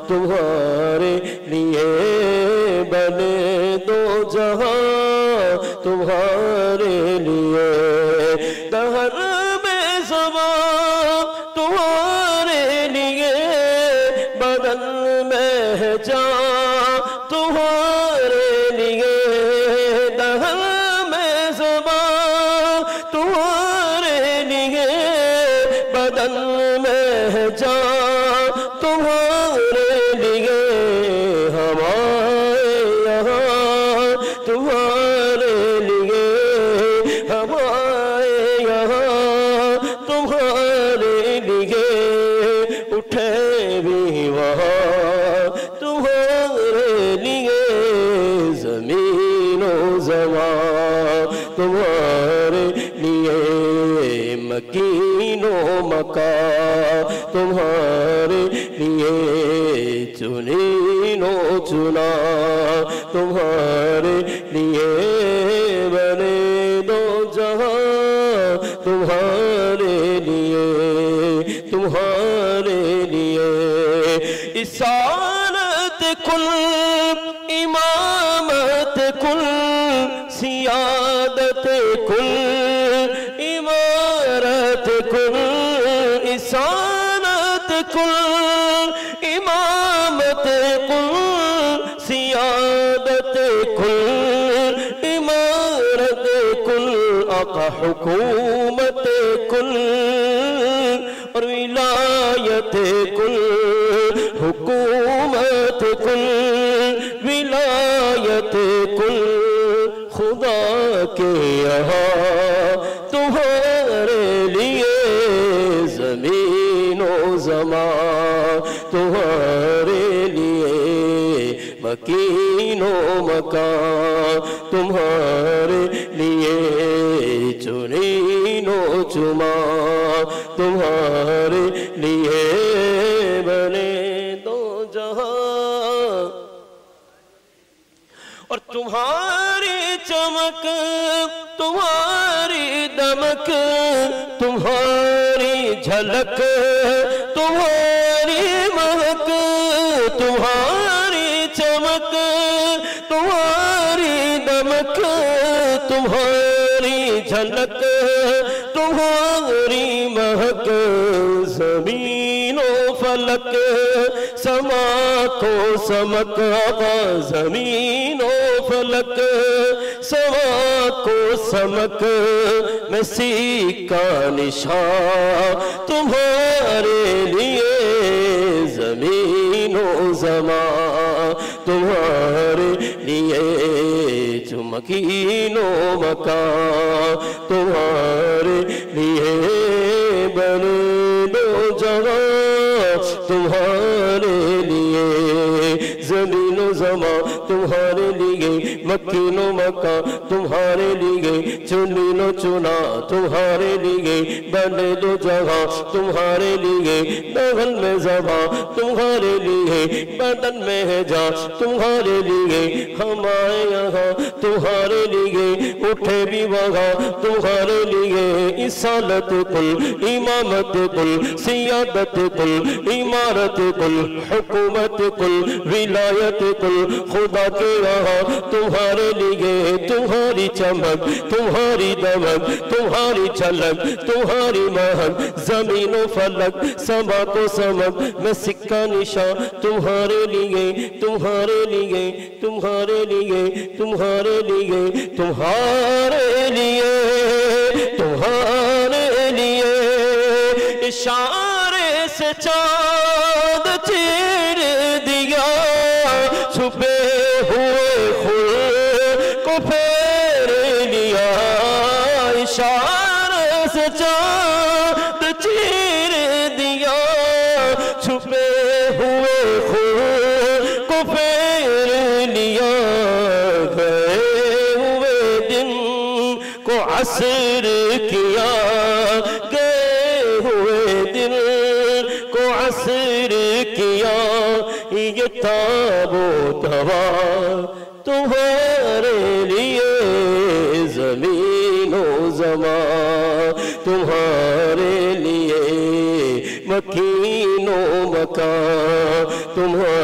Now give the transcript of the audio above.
تمہارے لیے بنے دو جہاں تمہارے لیے دہر میں زبان تمہارے لیے بدن میں جان تمہارے لیے دہر میں زبان تمہارے لیے بدن میں جان تمہارے لیے ہمارے یہاں تمہارے لیے ہمارے یہاں تمہارے لیے اٹھے بھی وہاں تمہارے لیے زمین و زمان تمہارے لیے مکین و مکان تمہارے لیے چنین و چنا تمہارے لیے بنے دو جہاں تمہارے لیے رسالت کل امامت کل سیادت کل امارت کل رسالت کل امامت کل سیادت کل امارت کل آقا حکومت کل اور ولایت کل حکومت کل ولایت کل خدا کے یہاں تمہارے لیے زمین و زمان تمہارے لیے مکین و مکان تمہارے لیے چنین و چما تمہارے لیے بنے دو جہاں اور تمہاری چمک تمہاری دمک تمہاری جھلک تمہاری مہک تمہاری چمک تمہاری دمک تمہاری جھلک تمہاری مہک زمین و فلک سما کو سمک آقا زمین و فلک سما کو سمک مسیح کا نشان تمہارے لیے زمین و زمان تمہارے لیے چمکین و مکان تمہارے لیے بنے دو جگہ تمہارے لیے زمین و زمان تمہارے لیے مکین و مکان تمہارے لیے چنین و چنا تمہارے لیے بنے دو جگہ تمہارے لیے بغل میں زبان تمہارے لیے بدن میں ہے جان تمہارے لیے ہمارے یہاں تمہارے لیے اٹھے بھی وہاں تمہارے لیے رسالت کل امامت کل سیادت کل امارت کل حکومت کل ولایت کل خدا کے یہاں تمہارے لیے تمہاری چمک تمہاری دمک تمہاری جھلک تمہاری مہک زمین و فلک سما کو سمک مسیح کا نشان تمہارے لیے تمہارے لیے تمہارے لیے تمہارے لیے تمہارے لیے تمہارے لیے اشارے سے چاند چیر دیا چھپے ہوئے خود کو پھیر لیا اشارے سے چاند چیر دیا چھپے ہوئے خود کو پھیر لیا گئے ہوئے دن کو عصر کیا گئے ہوئے دن کو عصر کیا یہ تابوت ہوا تمہارے لیے زمین و زمان تمہارے لیے مکین و مکان تمہارے